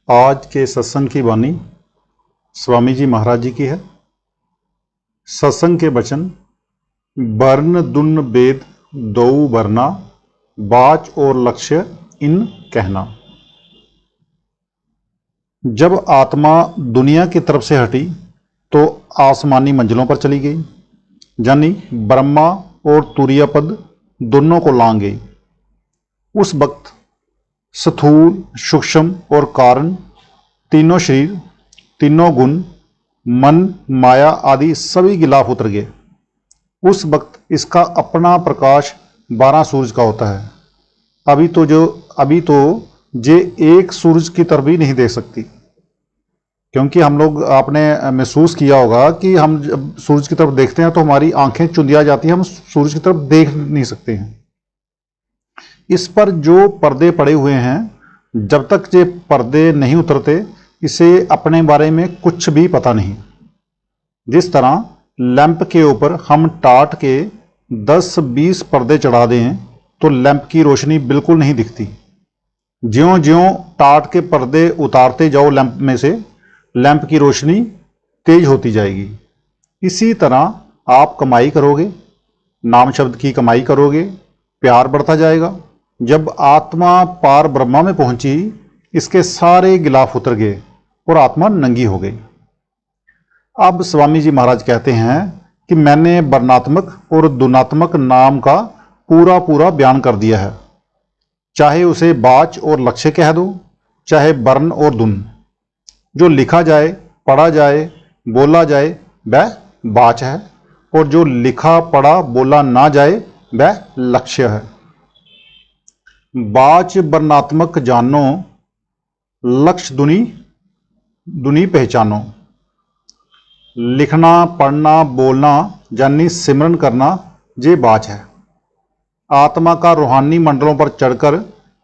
आज के सत्संग की वाणी स्वामी जी महाराज जी की है। सत्संग के वचन, वर्ण दुन वेद दो वरना, बाच और लक्ष्य इन कहना। जब आत्मा दुनिया की तरफ से हटी तो आसमानी मंजिलों पर चली गई, यानी ब्रह्मा और तुरीय पद दोनों को लांग गई। उस वक्त स्थूल, सूक्ष्म और कारण तीनों शरीर, तीनों गुण, मन, माया आदि सभी गिलाफ उतर गए। उस वक्त इसका अपना प्रकाश 12 सूरज का होता है। अभी तो ये एक सूरज की तरफ भी नहीं देख सकती, क्योंकि हम लोग, आपने महसूस किया होगा कि हम जब सूरज की तरफ देखते हैं तो हमारी आंखें चुंधिया जाती हैं, हम सूरज की तरफ देख नहीं सकते हैं। इस पर जो पर्दे पड़े हुए हैं, जब तक ये पर्दे नहीं उतरते इसे अपने बारे में कुछ भी पता नहीं। जिस तरह लैंप के ऊपर हम टाट के 10-20 पर्दे चढ़ा दें तो लैंप की रोशनी बिल्कुल नहीं दिखती। ज्यों ज्यों टाट के पर्दे उतारते जाओ लैंप में से, लैंप की रोशनी तेज होती जाएगी। इसी तरह आप कमाई करोगे, नाम शब्द की कमाई करोगे, प्यार बढ़ता जाएगा। जब आत्मा पार ब्रह्मा में पहुंची, इसके सारे गिलाफ उतर गए और आत्मा नंगी हो गई। अब स्वामी जी महाराज कहते हैं कि मैंने वर्णात्मक और दुनात्मक नाम का पूरा बयान कर दिया है। चाहे उसे बाच और लक्ष्य कह दो, चाहे वर्ण और दुन। जो लिखा जाए, पढ़ा जाए, बोला जाए वह बाच है, और जो लिखा पढ़ा बोला ना जाए वह लक्ष्य है। बाच वर्णात्मक जानो, लक्ष्य दुनी पहचानो। लिखना, पढ़ना, बोलना यानी सिमरन करना, ये बाच है। आत्मा का रूहानी मंडलों पर चढ़कर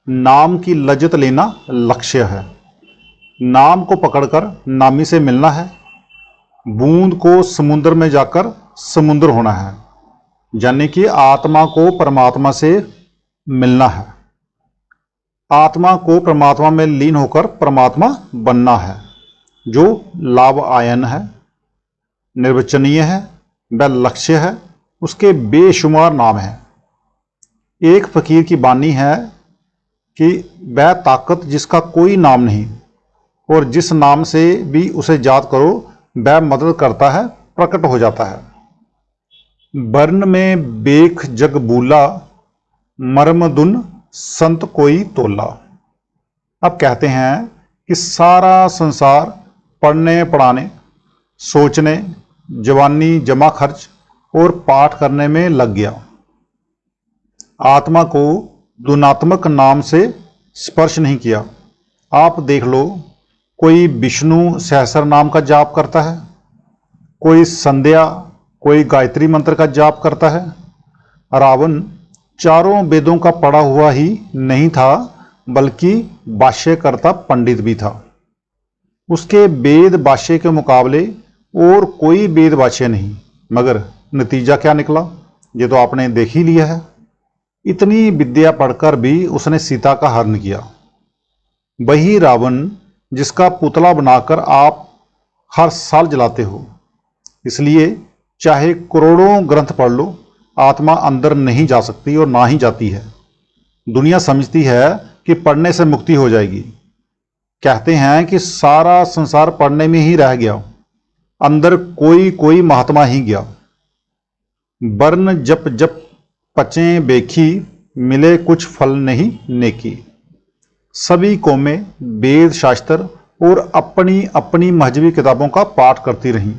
नाम की लज्जत लेना लक्ष्य है। नाम को पकड़कर नामी से मिलना है। बूंद को समुद्र में जाकर समुद्र होना है, यानी कि आत्मा को परमात्मा से मिलना है। आत्मा को परमात्मा में लीन होकर परमात्मा बनना है। जो लाभ आयन है, निर्वचनीय है, वह लक्ष्य है। उसके बेशुमार नाम है। एक फकीर की बानी है कि वह ताकत जिसका कोई नाम नहीं, और जिस नाम से भी उसे याद करो वह मदद करता है, प्रकट हो जाता है। वर्ण में बेख जग बूला, मर्म दुन संत कोई तोला। अब कहते हैं कि सारा संसार पढ़ने पढ़ाने, सोचने, जवानी जमा खर्च और पाठ करने में लग गया। आत्मा को दुनात्मक नाम से स्पर्श नहीं किया। आप देख लो, कोई विष्णु सहस्र नाम का जाप करता है, कोई संध्या, कोई गायत्री मंत्र का जाप करता है। रावण चारों वेदों का पढ़ा हुआ ही नहीं था, बल्कि भाष्यकर्ता पंडित भी था। उसके वेद भाष्य के मुकाबले और कोई वेद भाष्य नहीं, मगर नतीजा क्या निकला ये तो आपने देख ही लिया है। इतनी विद्या पढ़कर भी उसने सीता का हरण किया। वही रावण जिसका पुतला बनाकर आप हर साल जलाते हो। इसलिए चाहे करोड़ों ग्रंथ पढ़ लो, आत्मा अंदर नहीं जा सकती और ना ही जाती है। दुनिया समझती है कि पढ़ने से मुक्ति हो जाएगी। कहते हैं कि सारा संसार पढ़ने में ही रह गया, अंदर कोई महात्मा ही गया। वर्ण जप जप पचे बेखी, मिले कुछ फल नहीं नेकी। सभी कौमें वेद शास्त्र और अपनी अपनी मजहबी किताबों का पाठ करती रहीं।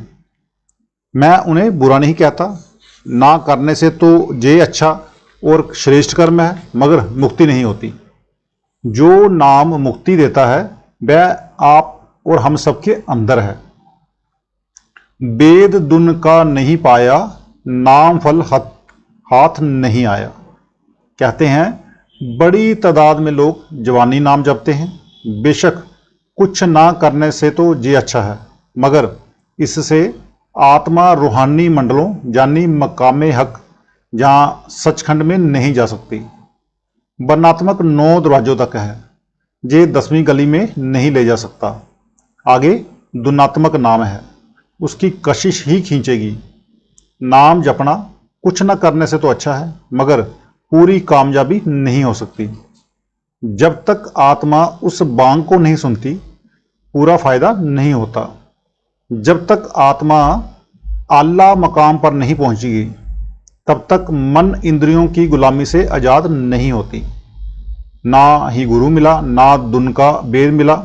मैं उन्हें बुरा नहीं कहता, ना करने से तो ये अच्छा और श्रेष्ठ कर्म है, मगर मुक्ति नहीं होती। जो नाम मुक्ति देता है वह आप और हम सबके अंदर है। वेद दुन का नहीं पाया, नाम फल हाथ नहीं आया। कहते हैं बड़ी तादाद में लोग जवानी नाम जपते हैं। बेशक कुछ ना करने से तो ये अच्छा है, मगर इससे आत्मा रूहानी मंडलों यानी मकामे हक, जहाँ सचखंड में नहीं जा सकती। वर्णात्मक 9 दरवाजों तक है, जे 10वीं गली में नहीं ले जा सकता। आगे दुनात्मक नाम है, उसकी कशिश ही खींचेगी। नाम जपना कुछ न करने से तो अच्छा है, मगर पूरी कामयाबी नहीं हो सकती। जब तक आत्मा उस बांग को नहीं सुनती, पूरा फायदा नहीं होता। जब तक आत्मा आला मकाम पर नहीं पहुंचेगी, तब तक मन इंद्रियों की गुलामी से आजाद नहीं होती। ना ही गुरु मिला, ना दुन का वेद मिला,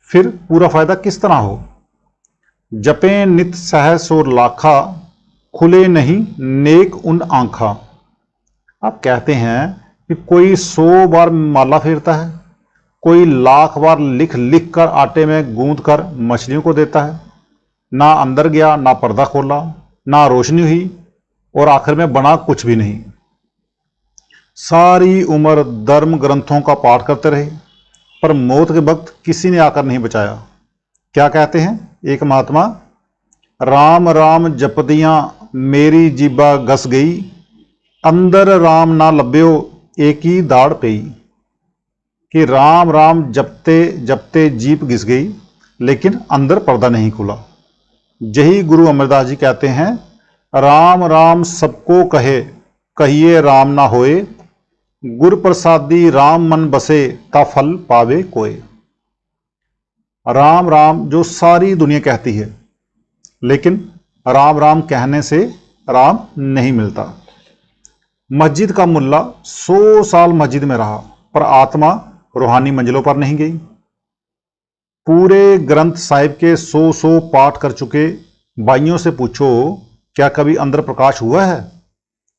फिर पूरा फायदा किस तरह हो। जपें नित सहस और लाखा, खुले नहीं नेक उन आंखा। आप कहते हैं कि कोई 100 बार माला फेरता है, कोई लाख बार लिख लिख कर आटे में गूंथ कर मछलियों को देता है। ना अंदर गया, ना पर्दा खोला, ना रोशनी हुई, और आखिर में बना कुछ भी नहीं। सारी उम्र धर्म ग्रंथों का पाठ करते रहे, पर मौत के वक्त किसी ने आकर नहीं बचाया। क्या कहते हैं एक महात्मा, राम राम जपदियां मेरी जीबा घस गई, अंदर राम ना लभ्यो एक ही दाड़ पई। कि राम राम जपते जपते जीप घिस गई, लेकिन अंदर पर्दा नहीं खुला। यही गुरु अमरदास जी कहते हैं, राम राम सबको कहे, कहिए राम ना होए, गुर प्रसादी राम मन बसे, ता फल पावे कोय। राम राम जो सारी दुनिया कहती है, लेकिन राम राम कहने से राम नहीं मिलता। मस्जिद का मुल्ला 100 साल मस्जिद में रहा, पर आत्मा रूहानी मंजिलों पर नहीं गई। पूरे ग्रंथ साहिब के 100 पाठ कर चुके भाइयों से पूछो, क्या कभी अंदर प्रकाश हुआ है?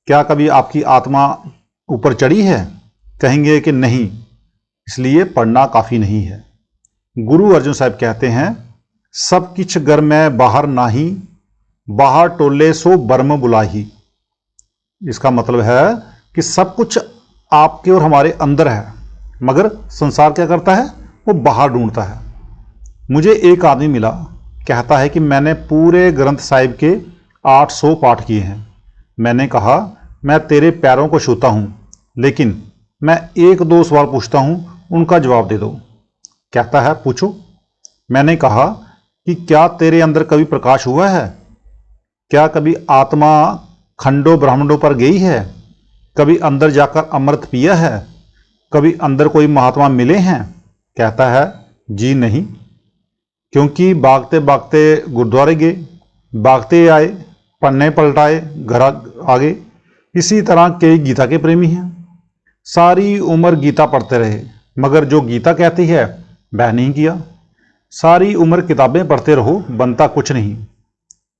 क्या कभी आपकी आत्मा ऊपर चढ़ी है? कहेंगे कि नहीं, इसलिए पढ़ना काफ़ी नहीं है। गुरु अर्जुन साहब कहते हैं, सब किछ घर में बाहर नाही, बाहर टोले सो बर्म बुलाही। इसका मतलब है कि सब कुछ आपके और हमारे अंदर है, मगर संसार क्या करता है, वो बाहर ढूंढता है। मुझे एक आदमी मिला, कहता है कि मैंने पूरे ग्रंथ साहिब के 800 पाठ किए हैं। मैंने कहा, मैं तेरे पैरों को छूता हूं, लेकिन मैं 1-2 सवाल पूछता हूं, उनका जवाब दे दो। कहता है, पूछो। मैंने कहा कि क्या तेरे अंदर कभी प्रकाश हुआ है? क्या कभी आत्मा खंडों ब्रह्मांडों पर गई है? कभी अंदर जाकर अमृत पिया है? कभी अंदर कोई महात्मा मिले हैं? कहता है, जी नहीं, क्योंकि भागते भागते गुरुद्वारे गए, भागते आए, पन्ने पलटाए, घर आ गए। इसी तरह कई गीता के प्रेमी हैं, सारी उम्र गीता पढ़ते रहे, मगर जो गीता कहती है वह नहीं किया। सारी उम्र किताबें पढ़ते रहो, बनता कुछ नहीं।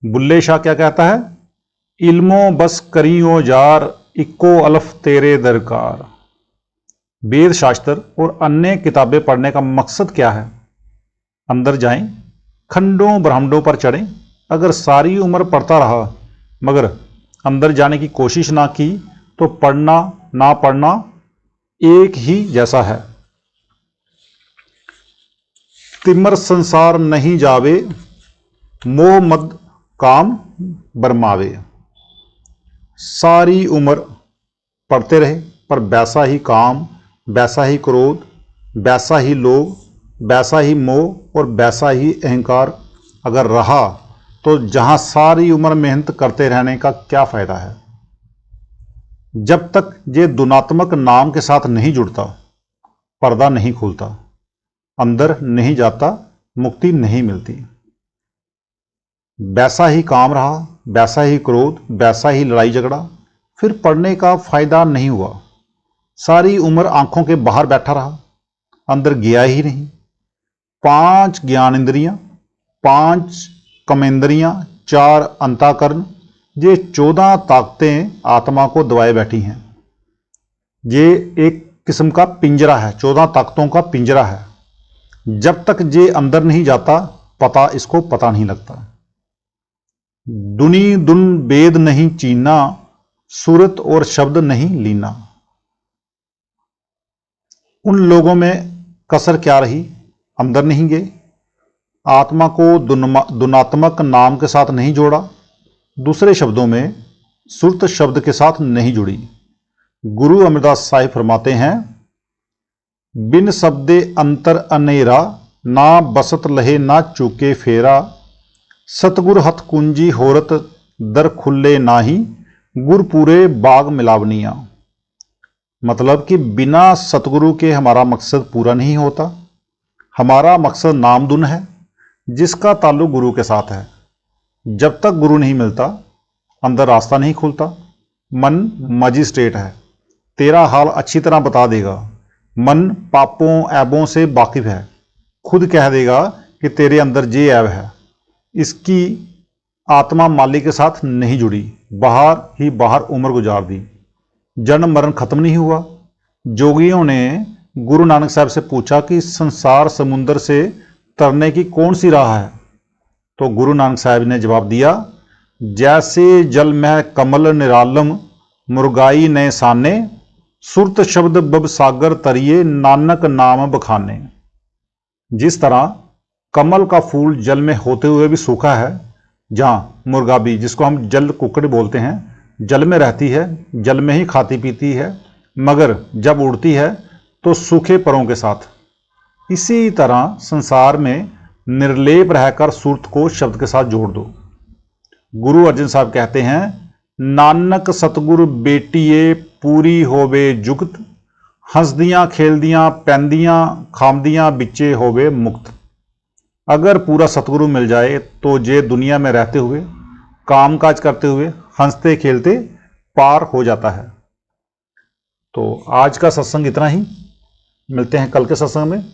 बुल्ले शाह क्या कहता है, इल्मो बस करियो जार, इक्को अल्फ तेरे दरकार। वेद शास्त्र और अन्य किताबें पढ़ने का मकसद क्या है? अंदर जाएं, खंडों ब्रह्मांडों पर चढ़ें। अगर सारी उम्र पढ़ता रहा मगर अंदर जाने की कोशिश ना की, तो पढ़ना ना पढ़ना एक ही जैसा है। तिमर संसार नहीं जावे, मोह मद काम बरमावे। सारी उम्र पढ़ते रहे, पर वैसा ही काम, वैसा ही क्रोध, वैसा ही लोभ, वैसा ही मोह और वैसा ही अहंकार अगर रहा, तो जहां सारी उम्र मेहनत करते रहने का क्या फायदा है। जब तक ये दुनात्मक नाम के साथ नहीं जुड़ता, पर्दा नहीं खुलता, अंदर नहीं जाता, मुक्ति नहीं मिलती। वैसा ही काम रहा, वैसा ही क्रोध, वैसा ही लड़ाई झगड़ा, फिर पढ़ने का फायदा नहीं हुआ। सारी उम्र आंखों के बाहर बैठा रहा, अंदर गया ही नहीं। 5 ज्ञान इंद्रियां, 5 कमेंद्रियां, 4 अंताकरण, ये 14 ताकतें आत्मा को दबाए बैठी हैं। ये एक किस्म का पिंजरा है, 14 ताकतों का पिंजरा है। जब तक ये अंदर नहीं जाता, इसको पता नहीं लगता। दुनी दुन वेद नहीं चीना, सूरत और शब्द नहीं लीना। उन लोगों में कसर क्या रही? अंदर नहीं गए, आत्मा को दुनात्मक नाम के साथ नहीं जोड़ा, दूसरे शब्दों में सुरत शब्द के साथ नहीं जुड़ी। गुरु अमरदास साहिब फरमाते हैं, बिन शब्दे अंतर अनेरा, ना बसत लहे ना चूके फेरा। सतगुर हथ कुंजी होरत, दर खुले नाही, गुर पूरे बाग मिलावनिया। मतलब कि बिना सतगुरु के हमारा मकसद पूरा नहीं होता। हमारा मकसद नामधुन है जिसका ताल्लुक गुरु के साथ है। जब तक गुरु नहीं मिलता अंदर रास्ता नहीं खुलता। मन मजिस्ट्रेट है, तेरा हाल अच्छी तरह बता देगा। मन पापों ऐबों से वाकिफ है, खुद कह देगा कि तेरे अंदर ये ऐब है। इसकी आत्मा मालिक के साथ नहीं जुड़ी, बाहर ही बाहर उम्र गुजार दी, जन्म मरण खत्म नहीं हुआ। जोगियों ने गुरु नानक साहब से पूछा कि संसार समुद्र से तरने की कौन सी राह है? तो गुरु नानक साहब ने जवाब दिया, जैसे जल में कमल निरालम, मुर्गाई ने साने, सुरत शब्द बब सागर तरिए, नानक नाम बखाने। जिस तरह कमल का फूल जल में होते हुए भी सूखा है, जहाँ मुर्गा भी, जिसको हम जल कुक्कड़ बोलते हैं, जल में रहती है, जल में ही खाती पीती है, मगर जब उड़ती है तो सूखे परों के साथ। इसी तरह संसार में निर्लेप रहकर सूरत को शब्द के साथ जोड़ दो। गुरु अर्जन साहब कहते हैं, नानक सतगुर बेटिए पूरी होवे जुगत, हंसदियाँ खेलदियाँ पैंदियाँ खामदियाँ बिच्चे होवे मुक्त। अगर पूरा सतगुरु मिल जाए तो जे दुनिया में रहते हुए काम काज करते हुए हंसते खेलते पार हो जाता है। तो आज का सत्संग इतना ही, मिलते हैं कल के सत्संग में।